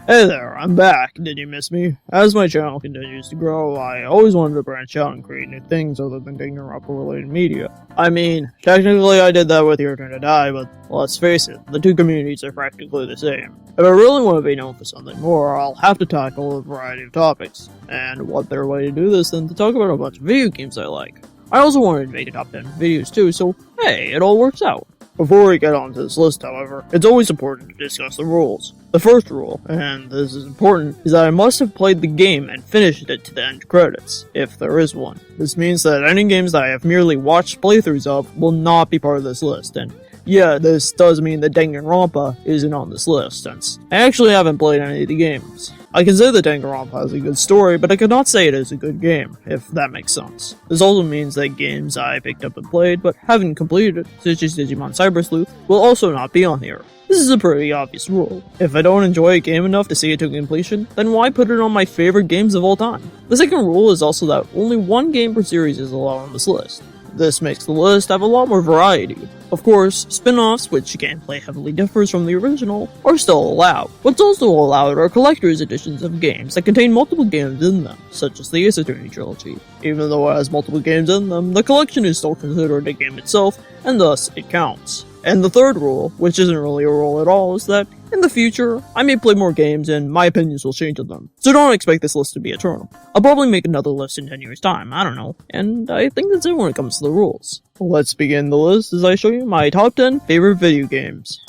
Hey there, I'm back. Did you miss me? As my channel continues to grow, I always wanted to branch out and create new things other than Danganronpa-related media. I mean, technically I did that with Your Turn to Die, but let's face it, the two communities are practically the same. If I really want to be known for something more, I'll have to tackle a variety of topics. And what better way to do this than to talk about a bunch of video games I like. I also wanted to make a top 10 videos too, so hey, it all works out. Before we get onto this list, however, it's always important to discuss the rules. The first rule, and this is important, is that I must have played the game and finished it to the end credits, if there is one. This means that any games that I have merely watched playthroughs of will not be part of this list, and yeah, this does mean that Danganronpa isn't on this list, since I actually haven't played any of the games. I can say that Danganronpa has a good story, but I cannot say it is a good game, if that makes sense. This also means that games I picked up and played, but haven't completed, such as Digimon Cyber Sleuth, will also not be on here. This is a pretty obvious rule. If I don't enjoy a game enough to see it to completion, then why put it on my favorite games of all time? The second rule is also that only one game per series is allowed on this list. This makes the list have a lot more variety. Of course, spin-offs, which gameplay heavily differs from the original, are still allowed. What's also allowed are collector's editions of games that contain multiple games in them, such as the Ace Attorney trilogy. Even though it has multiple games in them, the collection is still considered a game itself, and thus it counts. And the third rule, which isn't really a rule at all, is that in the future, I may play more games and my opinions will change on them. So don't expect this list to be eternal. I'll probably make another list in 10 years' time, I don't know. And I think that's it when it comes to the rules. Let's begin the list as I show you my top 10 favorite video games.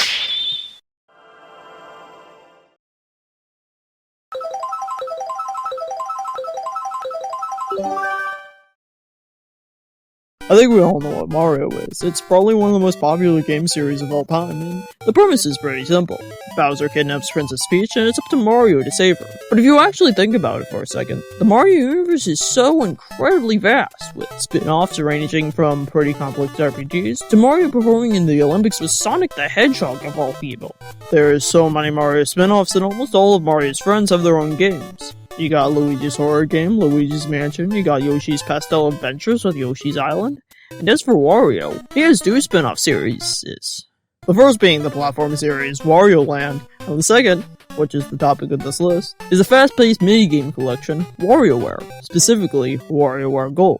I think we all know what Mario is. It's probably one of the most popular game series of all time, and the premise is pretty simple. Bowser kidnaps Princess Peach, and it's up to Mario to save her. But if you actually think about it for a second, the Mario universe is so incredibly vast, with spin-offs ranging from pretty complex RPGs to Mario performing in the Olympics with Sonic the Hedgehog of all people. There are so many Mario spin-offs, and almost all of Mario's friends have their own games. You got Luigi's horror game, Luigi's Mansion, you got Yoshi's Pastel Adventures with Yoshi's Island, and as for Wario, he has two spin-off series. The first being the platform series Wario Land, and the second, which is the topic of this list, is a fast-paced minigame collection, Warioware, specifically Warioware Gold.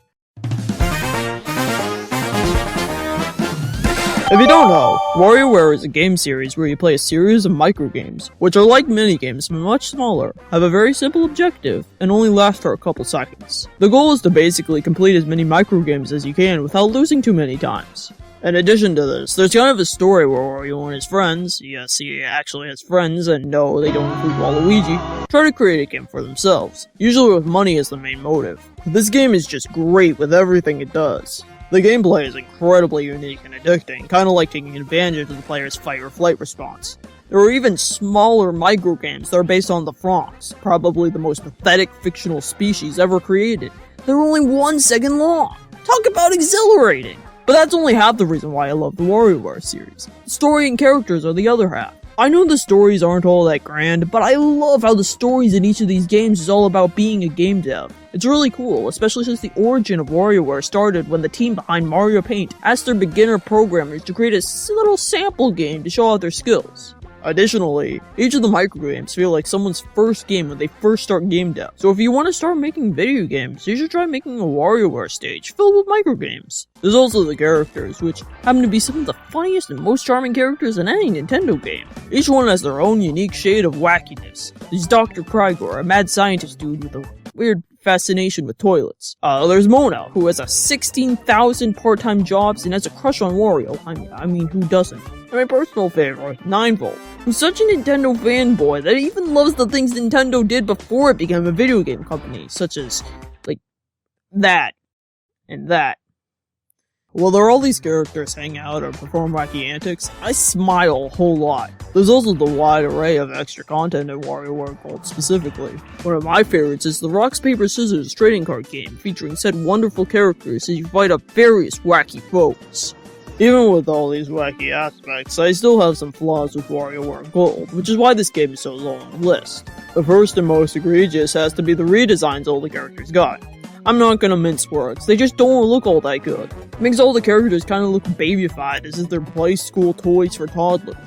If you don't know, Warioware is a game series where you play a series of microgames, which are like minigames but much smaller, have a very simple objective, and only last for a couple seconds. The goal is to basically complete as many microgames as you can without losing too many times. In addition to this, there's kind of a story where Wario and his friends, yes, he actually has friends, and no, they don't include Waluigi, try to create a game for themselves, usually with money as the main motive. This game is just great with everything it does. The gameplay is incredibly unique and addicting, kinda like taking advantage of the player's fight or flight response. There are even smaller microgames that are based on the frogs, probably the most pathetic fictional species ever created. They're only 1 second long! Talk about exhilarating! But that's only half the reason why I love the Warioware series. The story and characters are the other half. I know the stories aren't all that grand, but I love how the stories in each of these games is all about being a game dev. It's really cool, especially since the origin of Warioware started when the team behind Mario Paint asked their beginner programmers to create a little sample game to show off their skills. Additionally, each of the microgames feel like someone's first game when they first start game dev, so if you want to start making video games, you should try making a Warioware stage filled with microgames. There's also the characters, which happen to be some of the funniest and most charming characters in any Nintendo game. Each one has their own unique shade of wackiness. There's Dr. Krygor, a mad scientist dude with a weird fascination with toilets. There's Mona, who has 16,000 part-time jobs and has a crush on Wario. I mean, who doesn't? And my personal favorite, 9volt, who's such a Nintendo fanboy that he even loves the things Nintendo did before it became a video game company, such as, like, that, and that. While there are all these characters hang out or perform wacky antics, I smile a whole lot. There's also the wide array of extra content in WarioWare Gold specifically. One of my favorites is the Rocks Paper Scissors trading card game, featuring said wonderful characters as you fight up various wacky foes. Even with all these wacky aspects, I still have some flaws with WarioWare Gold, which is why this game is so low on the list. The first and most egregious has to be the redesigns all the characters got. I'm not gonna mince words, they just don't look all that good. It makes all the characters kinda look babyfied as if they're play school toys for toddlers.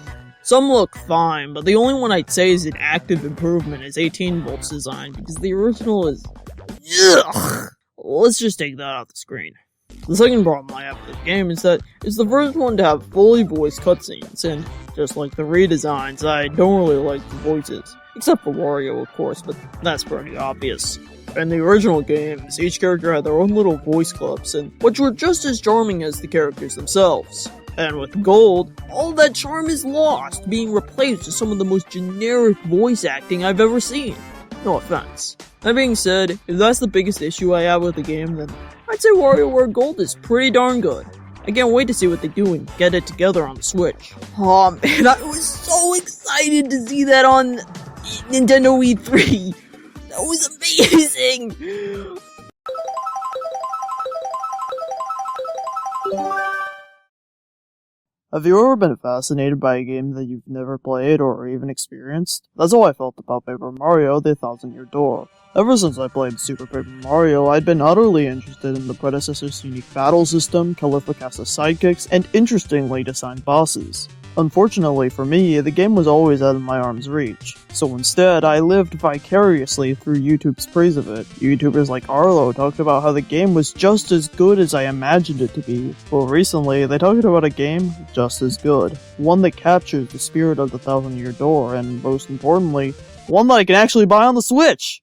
Some look fine, but the only one I'd say is an active improvement is 18 volts design, because the original is... Ugh! Let's just take that off the screen. The second problem I have with the game is that it's the first one to have fully voiced cutscenes, and just like the redesigns, I don't really like the voices. Except for Wario, of course, but that's pretty obvious. In the original games, each character had their own little voice clips, and which were just as charming as the characters themselves. And with Gold, all that charm is lost, being replaced with some of the most generic voice acting I've ever seen. No offense. That being said, if that's the biggest issue I have with the game, then I'd say Warioware Gold is pretty darn good. I can't wait to see what they do and get it together on the Switch. Oh man, I was so excited to see that on Nintendo E3! That was amazing! Have you ever been fascinated by a game that you've never played or even experienced? That's how I felt about Paper Mario: The Thousand Year Door. Ever since I played Super Paper Mario, I'd been utterly interested in the predecessor's unique battle system, colorful cast of sidekicks, and interestingly designed bosses. Unfortunately for me, the game was always out of my arm's reach, so instead I lived vicariously through YouTube's praise of it. YouTubers like Arlo talked about how the game was just as good as I imagined it to be. Well, recently they talked about a game just as good. One that captures the spirit of the Thousand Year Door, and most importantly, one that I can actually buy on the Switch!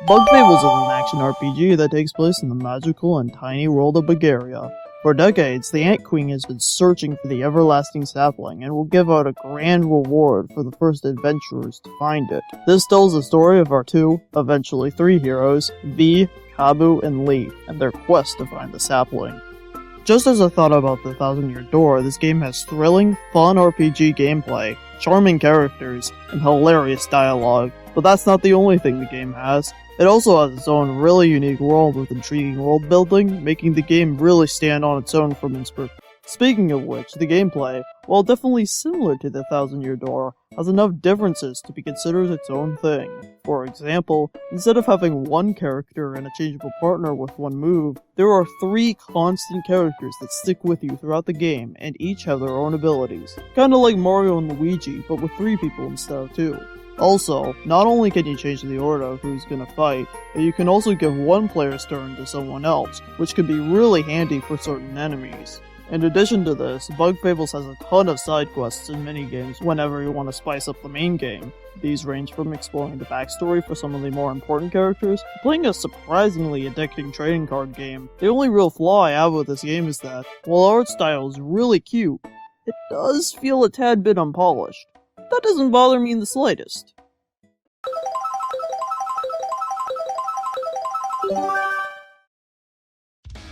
Bug Fables is an action RPG that takes place in the magical and tiny world of Bulgaria. For decades, the Ant Queen has been searching for the everlasting sapling and will give out a grand reward for the first adventurers to find it. This tells the story of our two, eventually three heroes, V, Kabu, and Lee, and their quest to find the sapling. Just as I thought about the Thousand Year Door, this game has thrilling, fun RPG gameplay, charming characters, and hilarious dialogue. But that's not the only thing the game has. It also has its own really unique world with intriguing world building, making the game really stand on its own from inspiration. Speaking of which, the gameplay, while definitely similar to the Thousand Year Door, has enough differences to be considered its own thing. For example, instead of having one character and a changeable partner with one move, there are 3 constant characters that stick with you throughout the game, and each have their own abilities. Kinda like Mario and Luigi, but with 3 people instead of 2. Also, not only can you change the order of who's gonna fight, but you can also give one player's turn to someone else, which can be really handy for certain enemies. In addition to this, Bug Fables has a ton of side quests and minigames whenever you want to spice up the main game. These range from exploring the backstory for some of the more important characters, to playing a surprisingly addicting trading card game. The only real flaw I have with this game is that, while art style is really cute, it does feel a tad bit unpolished. That doesn't bother me in the slightest.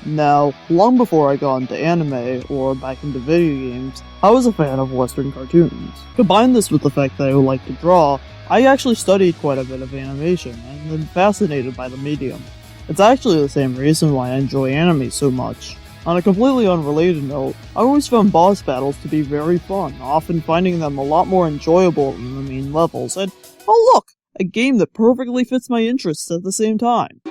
Now, long before I got into anime, or back into video games, I was a fan of Western cartoons. Combine this with the fact that I like to draw, I actually studied quite a bit of animation, and been fascinated by the medium. It's actually the same reason why I enjoy anime so much. On a completely unrelated note, I always found boss battles to be very fun, often finding them a lot more enjoyable than the main levels, and oh look! A game that perfectly fits my interests at the same time.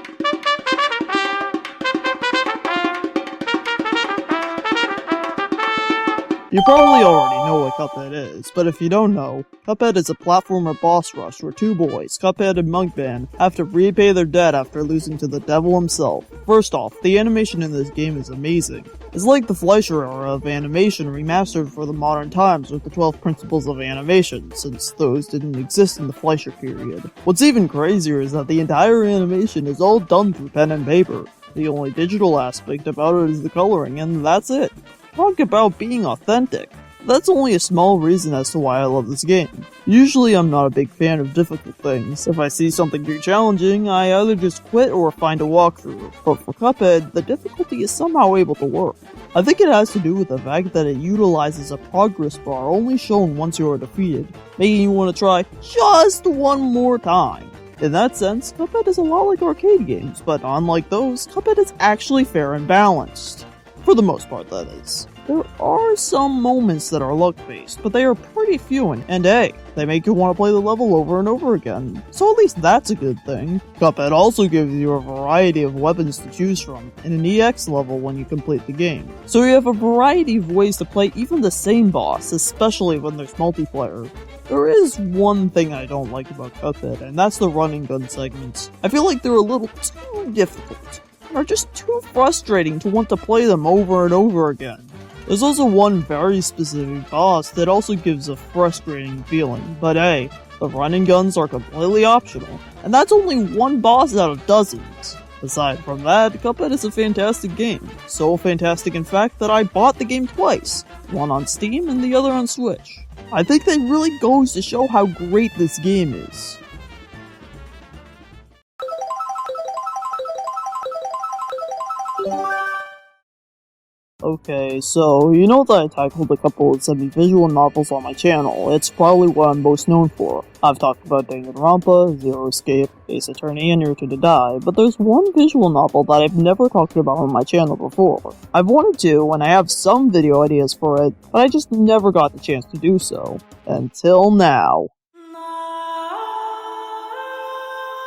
You probably already know what Cuphead is, but if you don't know, Cuphead is a platformer boss rush where 2 boys, Cuphead and Mugman, have to repay their debt after losing to the devil himself. First off, the animation in this game is amazing. It's like the Fleischer era of animation remastered for the modern times with the 12 principles of animation, since those didn't exist in the Fleischer period. What's even crazier is that the entire animation is all done through pen and paper. The only digital aspect about it is the coloring, and that's it. Talk about being authentic. That's only a small reason as to why I love this game. Usually I'm not a big fan of difficult things. If I see something too challenging, I either just quit or find a walkthrough. But for Cuphead, the difficulty is somehow able to work. I think it has to do with the fact that it utilizes a progress bar only shown once you are defeated, making you want to try just one more time. In that sense, Cuphead is a lot like arcade games, but unlike those, Cuphead is actually fair and balanced. For the most part, that is. There are some moments that are luck-based, but they are pretty few, and hey, they make you want to play the level over and over again. So at least that's a good thing. Cuphead also gives you a variety of weapons to choose from, and an EX level when you complete the game. So you have a variety of ways to play even the same boss, especially when there's multiplayer. There is one thing I don't like about Cuphead, and that's the run and gun segments. I feel like they're a little too difficult, and are just too frustrating to want to play them over and over again. There's also one very specific boss that also gives a frustrating feeling, but hey, the run and guns are completely optional, and that's only one boss out of dozens. Aside from that, Cuphead is a fantastic game. So fantastic in fact that I bought the game twice, one on Steam and the other on Switch. I think that really goes to show how great this game is. Okay, so you know that I tackled a couple of semi-visual novels on my channel. It's probably what I'm most known for. I've talked about Danganronpa, Zero Escape, Ace Attorney, and Near to Die, but there's one visual novel that I've never talked about on my channel before. I've wanted to, and I have some video ideas for it, but I just never got the chance to do so. Until now.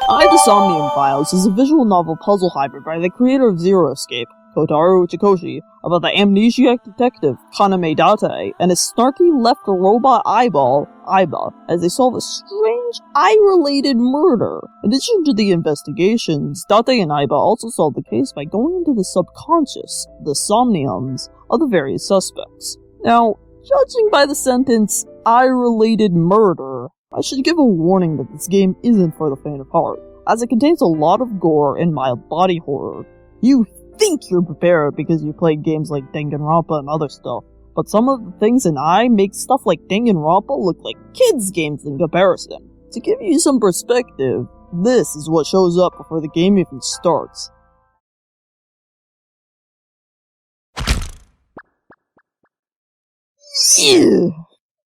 The Somnium Files is a visual novel puzzle hybrid by the creator of Zero Escape, Kotaro Uchikoshi, about the amnesiac detective Kaname Date and his snarky left robot eyeball, Aiba, as they solve a strange eye-related murder. In addition to the investigations, Date and Aiba also solve the case by going into the subconscious, the somniums, of the various suspects. Now, judging by the sentence, eye-related murder, I should give a warning that this game isn't for the faint of heart, as it contains a lot of gore and mild body horror. You think you're prepared because you played games like Danganronpa and other stuff, but some of the things in I make stuff like Danganronpa look like kids' games in comparison. To give you some perspective, this is what shows up before the game even starts.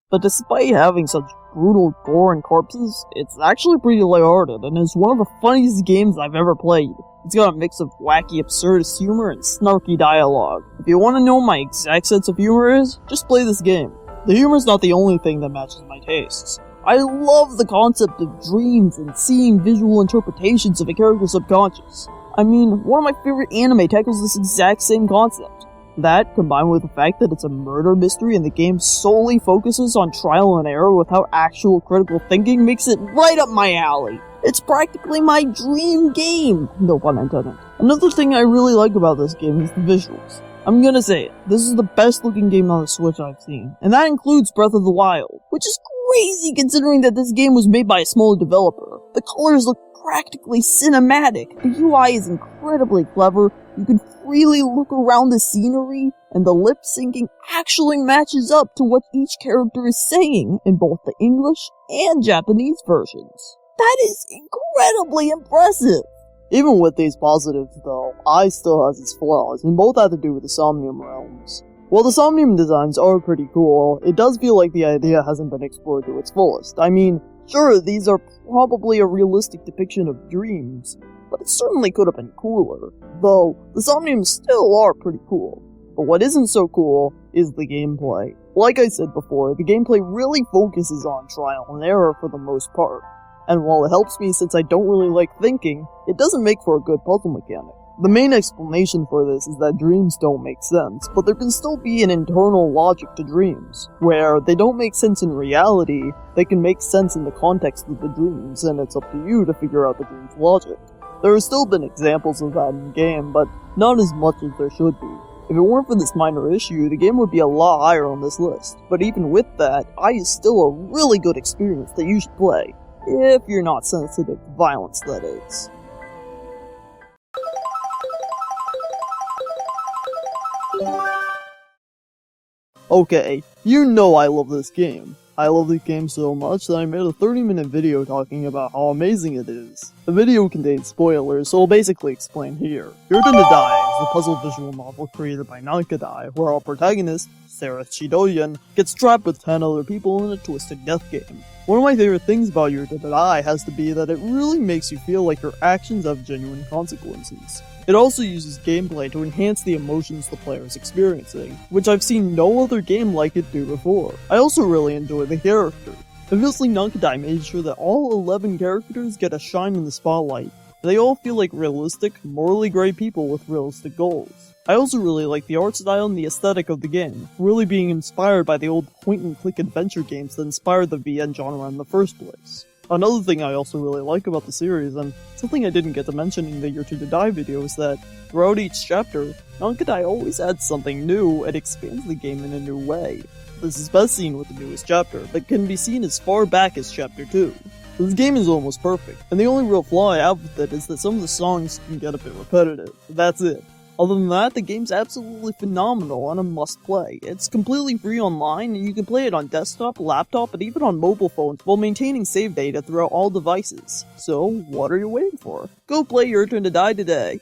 But despite having such brutal gore and corpses, it's actually pretty lighthearted and is one of the funniest games I've ever played. It's got a mix of wacky absurdist humor and snarky dialogue. If you want to know what my exact sense of humor is, just play this game. The humor's not the only thing that matches my tastes. I love the concept of dreams and seeing visual interpretations of a character's subconscious. I mean, one of my favorite anime tackles this exact same concept. That, combined with the fact that it's a murder mystery and the game solely focuses on trial and error without actual critical thinking, makes it right up my alley. It's practically my dream game, no pun intended. Another thing I really like about this game is the visuals. I'm gonna say it, this is the best looking game on the Switch I've seen, and that includes Breath of the Wild, which is crazy considering that this game was made by a smaller developer. The colors look practically cinematic, the UI is incredibly clever, you can freely look around the scenery, and the lip syncing actually matches up to what each character is saying in both the English and Japanese versions. That is incredibly impressive! Even with these positives though, I still has its flaws, and both have to do with the Somnium realms. While the Somnium designs are pretty cool, it does feel like the idea hasn't been explored to its fullest. I mean, sure, these are probably a realistic depiction of dreams, but it certainly could have been cooler. Though, the Somniums still are pretty cool. But what isn't so cool is the gameplay. Like I said before, the gameplay really focuses on trial and error for the most part. And while it helps me since I don't really like thinking, it doesn't make for a good puzzle mechanic. The main explanation for this is that dreams don't make sense, but there can still be an internal logic to dreams, where they don't make sense in reality, they can make sense in the context of the dreams, and it's up to you to figure out the dream's logic. There have still been examples of that in the game, but not as much as there should be. If it weren't for this minor issue, the game would be a lot higher on this list, but even with that, I is still a really good experience that you should play, if you're not sensitive to violence, that is. Okay, you know I love this game. I love this game so much that I made a 30-minute video talking about how amazing it is. The video contains spoilers, so I'll basically explain here. You're gonna die is a puzzle visual novel created by Nankadai, where our protagonist, Sarah Chidoyan, gets trapped with 10 other people in a twisted death game. One of my favorite things about Your to Die has to be that it really makes you feel like your actions have genuine consequences. It also uses gameplay to enhance the emotions the player is experiencing, which I've seen no other game like it do before. I also really enjoy the characters. Obviously, Nankadai made sure that all 11 characters get a shine in the spotlight. They all feel like realistic, morally gray people with realistic goals. I also really like the art style and the aesthetic of the game, really being inspired by the old point-and-click adventure games that inspired the VN genre in the first place. Another thing I also really like about the series, and something I didn't get to mention in the Your to Die video, is that throughout each chapter, Nankadai always adds something new and expands the game in a new way. This is best seen with the newest chapter, but can be seen as far back as chapter 2. This game is almost perfect, and the only real flaw I have with it is that some of the songs can get a bit repetitive. That's it. Other than that, the game's absolutely phenomenal and a must-play. It's completely free online, and you can play it on desktop, laptop, and even on mobile phones while maintaining save data throughout all devices. So, what are you waiting for? Go play Your Turn to Die today!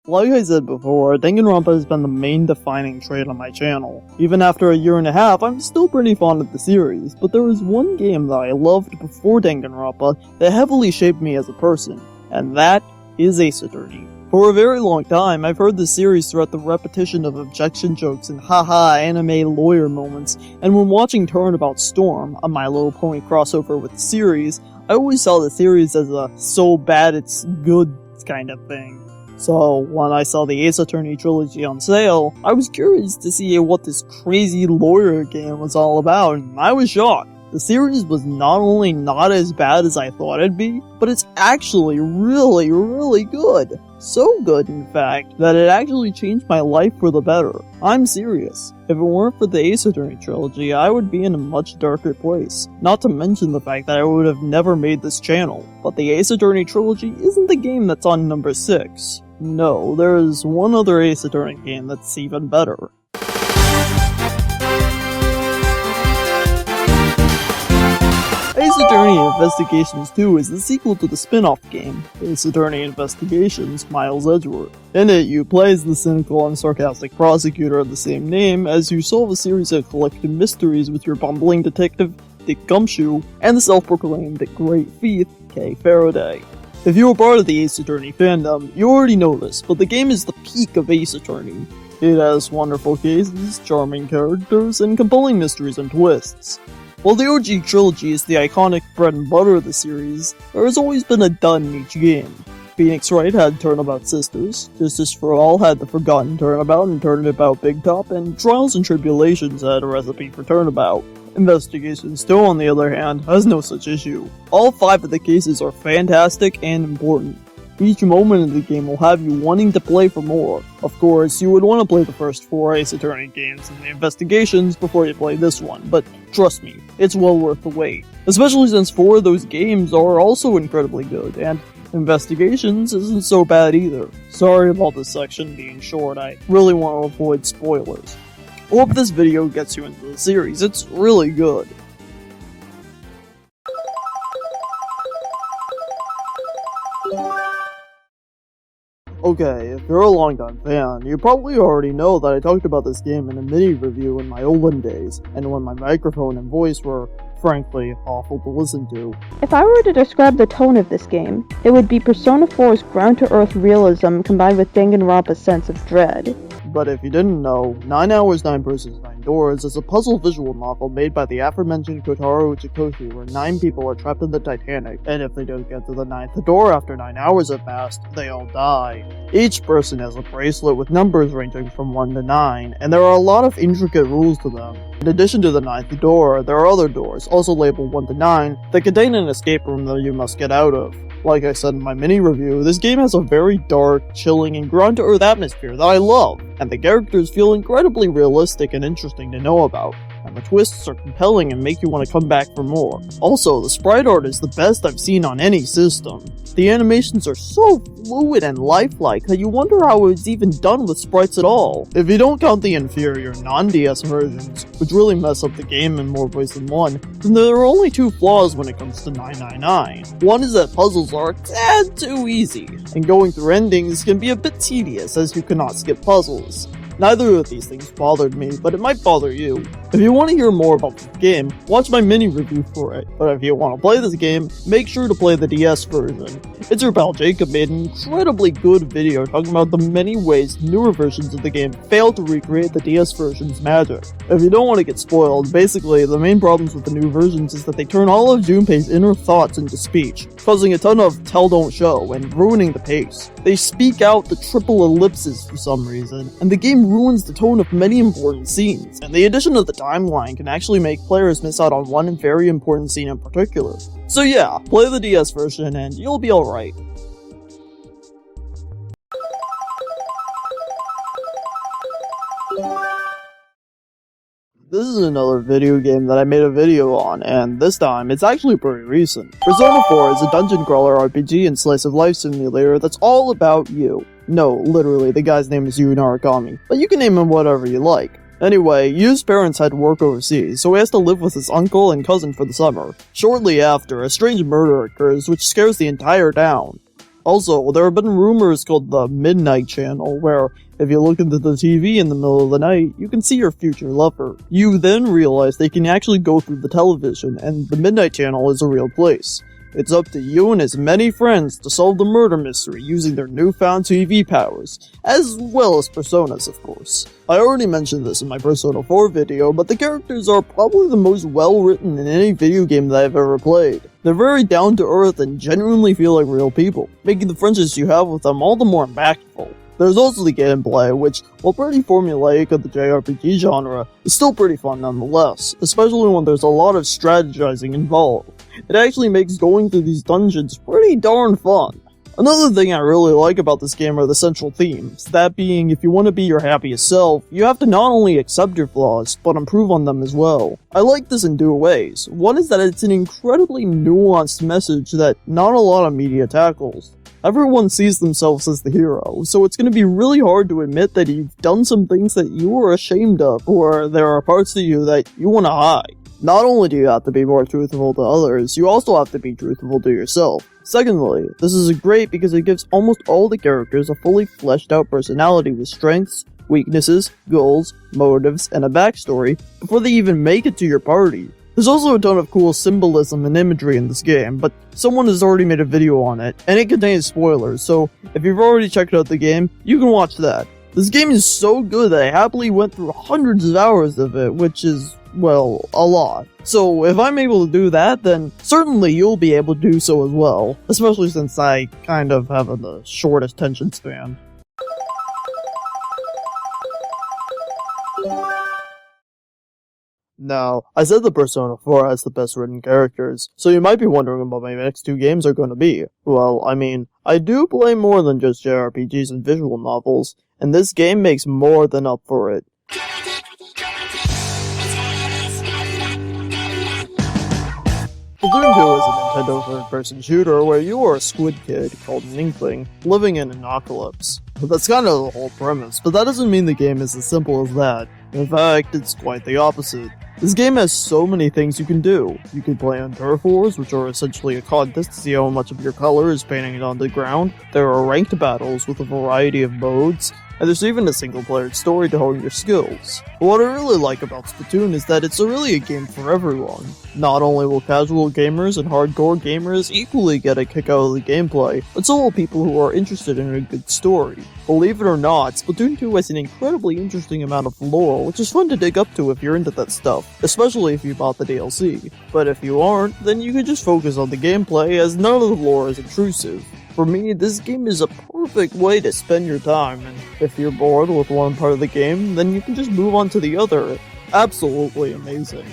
Like I said before, Danganronpa has been the main defining trait on my channel. Even after a year and a half, I'm still pretty fond of the series, but there was one game that I loved before Danganronpa that heavily shaped me as a person, and that is Ace Attorney. For a very long time, I've heard this series throughout the repetition of objection jokes and haha anime lawyer moments, and when watching Turnabout Storm, a My Little Pony crossover with the series, I always saw the series as a so bad it's good kind of thing. So, when I saw the Ace Attorney trilogy on sale, I was curious to see what this crazy lawyer game was all about, and I was shocked. The series was not only not as bad as I thought it'd be, but it's actually really, really good. So good, in fact, that it actually changed my life for the better. I'm serious. If it weren't for the Ace Attorney trilogy, I would be in a much darker place. Not to mention the fact that I would have never made this channel. But the Ace Attorney trilogy isn't the game that's on number 6. No, there is one other Ace Attorney game that's even better. Ace Attorney Investigations 2 is the sequel to the spin-off game, Ace Attorney Investigations Miles Edgeworth. In it, you play as the cynical and sarcastic prosecutor of the same name as you solve a series of collective mysteries with your bumbling detective, Dick Gumshoe, and the self-proclaimed Great Thief, Kay Faraday. If you're part of the Ace Attorney fandom, you already know this, but the game is the peak of Ace Attorney. It has wonderful cases, charming characters, and compelling mysteries and twists. While the OG trilogy is the iconic bread and butter of the series, there has always been a dud in each game. Phoenix Wright had Turnabout Sisters, Justice for All had The Forgotten Turnabout and Turnabout Big Top, and Trials and Tribulations had A Recipe for Turnabout. Investigations 2, on the other hand, has no such issue. All 5 of the cases are fantastic and important. Each moment in the game will have you wanting to play for more. Of course, you would want to play the first 4 Ace Attorney games and the investigations before you play this one, but trust me, it's well worth the wait. Especially since 4 of those games are also incredibly good, and Investigations isn't so bad either. Sorry about this section being short, I really want to avoid spoilers. Hope this video gets you into the series, it's really good. Okay, if you're a longtime fan, you probably already know that I talked about this game in a mini-review in my olden days, and when my microphone and voice were, frankly, awful to listen to. If I were to describe the tone of this game, it would be Persona 4's ground-to-earth realism combined with Danganronpa's sense of dread. But if you didn't know, 9 Hours, 9 Persons, 9 Doors is a puzzle visual novel made by the aforementioned Kotaro Uchikoshi where 9 people are trapped in the Titanic, and if they don't get to the 9th door after 9 hours have passed, they all die. Each person has a bracelet with numbers ranging from 1 to 9, and there are a lot of intricate rules to them. In addition to the 9th door, there are other doors, also labeled 1 to 9, that contain an escape room that you must get out of. Like I said in my mini-review, this game has a very dark, chilling, and ground-to-earth atmosphere that I love, and the characters feel incredibly realistic and interesting to know about. and the twists are compelling and make you want to come back for more. Also, the sprite art is the best I've seen on any system. The animations are so fluid and lifelike that you wonder how it was even done with sprites at all. If you don't count the inferior non-DS versions, which really mess up the game in more ways than one, then there are only two flaws when it comes to 999. One is that puzzles are a tad too easy, and going through endings can be a bit tedious as you cannot skip puzzles. Neither of these things bothered me, but it might bother you. If you want to hear more about this game, watch my mini review for it, but if you want to play this game, make sure to play the DS version. It's your pal Jacob made an incredibly good video talking about the many ways newer versions of the game fail to recreate the DS version's magic. If you don't want to get spoiled, basically the main problems with the new versions is that they turn all of Junpei's inner thoughts into speech, causing a ton of tell don't show and ruining the pace. They speak out the triple ellipses for some reason, and the game ruins the tone of many important scenes, and the addition of the timeline can actually make players miss out on one very important scene in particular. So yeah, play the DS version and you'll be alright. This is another video game that I made a video on, and this time, it's actually pretty recent. Persona 4 is a dungeon crawler RPG and slice of life simulator that's all about you. No, literally, the guy's name is Yu Narukami, but you can name him whatever you like. Anyway, Yu's parents had to work overseas, so he has to live with his uncle and cousin for the summer. Shortly after, a strange murder occurs which scares the entire town. Also, there have been rumors called the Midnight Channel, where if you look into the TV in the middle of the night, you can see your future lover. You then realize they can actually go through the television, and the Midnight Channel is a real place. It's up to you and his many friends to solve the murder mystery using their newfound TV powers, as well as personas, of course. I already mentioned this in my Persona 4 video, but the characters are probably the most well-written in any video game that I've ever played. They're very down-to-earth and genuinely feel like real people, making the friendships you have with them all the more impactful. There's also the gameplay, which, while pretty formulaic of the JRPG genre, is still pretty fun nonetheless, especially when there's a lot of strategizing involved. It actually makes going through these dungeons pretty darn fun. Another thing I really like about this game are the central themes, that being if you want to be your happiest self, you have to not only accept your flaws, but improve on them as well. I like this in two ways. One is that it's an incredibly nuanced message that not a lot of media tackles. Everyone sees themselves as the hero, so it's going to be really hard to admit that you've done some things that you are ashamed of, or there are parts of you that you want to hide. Not only do you have to be more truthful to others, you also have to be truthful to yourself. Secondly, this is great because it gives almost all the characters a fully fleshed out personality with strengths, weaknesses, goals, motives, and a backstory before they even make it to your party. There's also a ton of cool symbolism and imagery in this game, but someone has already made a video on it, and it contains spoilers, so if you've already checked out the game, you can watch that. This game is so good that I happily went through hundreds of hours of it, which is, well, a lot. So if I'm able to do that, then certainly you'll be able to do so as well, especially since I kind of have the shortest attention span. Now, I said the Persona 4 has the best written characters, so you might be wondering what my next two games are going to be. Well, I mean, I do play more than just JRPGs and visual novels, and this game makes more than up for it. Splatoon 2 is a Nintendo third-person shooter where you are a squid kid called an Inkling living in an apocalypse. That's kind of the whole premise, but that doesn't mean the game is as simple as that. In fact, it's quite the opposite. This game has so many things you can do. You can play on turf wars, which are essentially a contest to see how much of your color is painted on the ground. There are ranked battles with a variety of modes, and there's even a single-player story to hone your skills. But what I really like about Splatoon is that it's really a game for everyone. Not only will casual gamers and hardcore gamers equally get a kick out of the gameplay, but so will people who are interested in a good story. Believe it or not, Splatoon 2 has an incredibly interesting amount of lore, which is fun to dig up to if you're into that stuff, especially if you bought the DLC. But if you aren't, then you can just focus on the gameplay as none of the lore is intrusive. For me, this game is a perfect way to spend your time, and if you're bored with one part of the game, then you can just move on to the other. Absolutely amazing.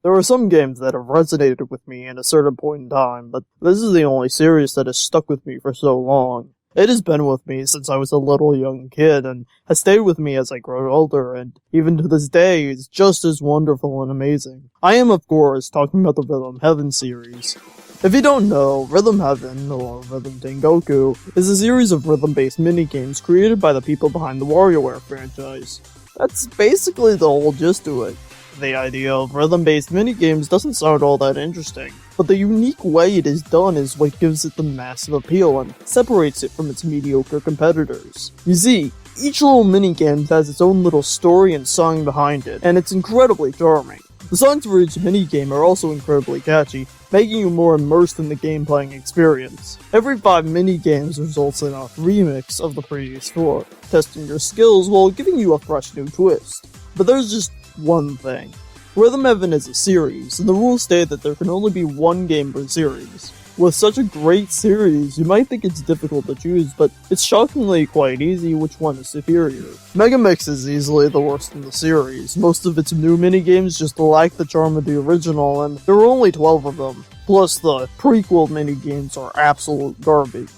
There are some games that have resonated with me at a certain point in time, but this is the only series that has stuck with me for so long. It has been with me since I was a little young kid and has stayed with me as I grow older, and even to this day is just as wonderful and amazing. I am, of course, talking about the Rhythm Heaven series. If you don't know, Rhythm Heaven, or Rhythm Tengoku, is a series of rhythm-based minigames created by the people behind the Warioware franchise. That's basically the whole gist to it. The idea of rhythm-based minigames doesn't sound all that interesting, but the unique way it is done is what gives it the massive appeal and separates it from its mediocre competitors. You see, each little minigame has its own little story and song behind it, and it's incredibly charming. The songs for each minigame are also incredibly catchy, making you more immersed in the game-playing experience. Every 5 minigames results in a remix of the previous 4, testing your skills while giving you a fresh new twist. But there's just one thing. Rhythm Heaven is a series, and the rules state that there can only be one game per series. With such a great series, you might think it's difficult to choose, but it's shockingly quite easy which one is superior. Mega Mix is easily the worst in the series. Most of its new minigames just lack the charm of the original, and there are only 12 of them. Plus, the prequel minigames are absolute garbage.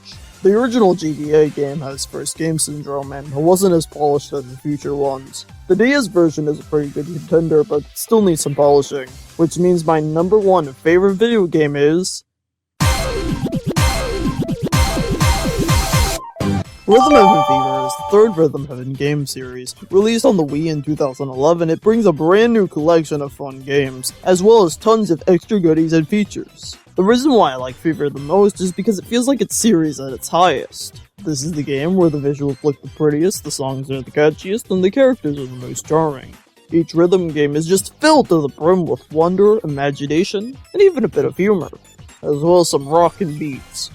The original GTA game has first game syndrome and wasn't as polished as the future ones. The DS version is a pretty good contender, but still needs some polishing, which means my number 1 favorite video game is Rhythm Heaven Fever is the third Rhythm Heaven game series. Released on the Wii in 2011, it brings a brand new collection of fun games, as well as tons of extra goodies and features. The reason why I like Fever the most is because it feels like its series at its highest. This is the game where the visuals look the prettiest, the songs are the catchiest, and the characters are the most charming. Each rhythm game is just filled to the brim with wonder, imagination, and even a bit of humor, as well as some rockin' beats.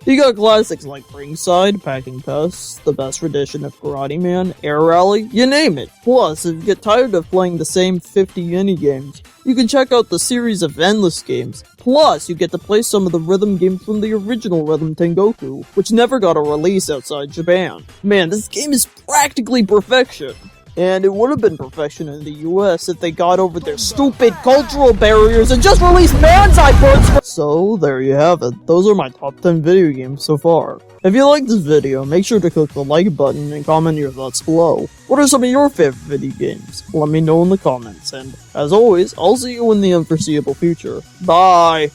You got classics like Ringside, Packing Pests, The Best Rendition of Karate Man, Air Rally, you name it. Plus, if you get tired of playing the same 50 minigames, you can check out the series of endless games. Plus, you get to play some of the rhythm games from the original Rhythm Tengoku, which never got a release outside Japan. Man, this game is practically perfection. And it would have been perfection in the US if they got over their stupid cultural barriers and just released Manzai ports. So, there you have it. Those are my top 10 video games so far. If you liked this video, make sure to click the like button and comment your thoughts below. What are some of your favorite video games? Let me know in the comments, and as always, I'll see you in the unforeseeable future. Bye!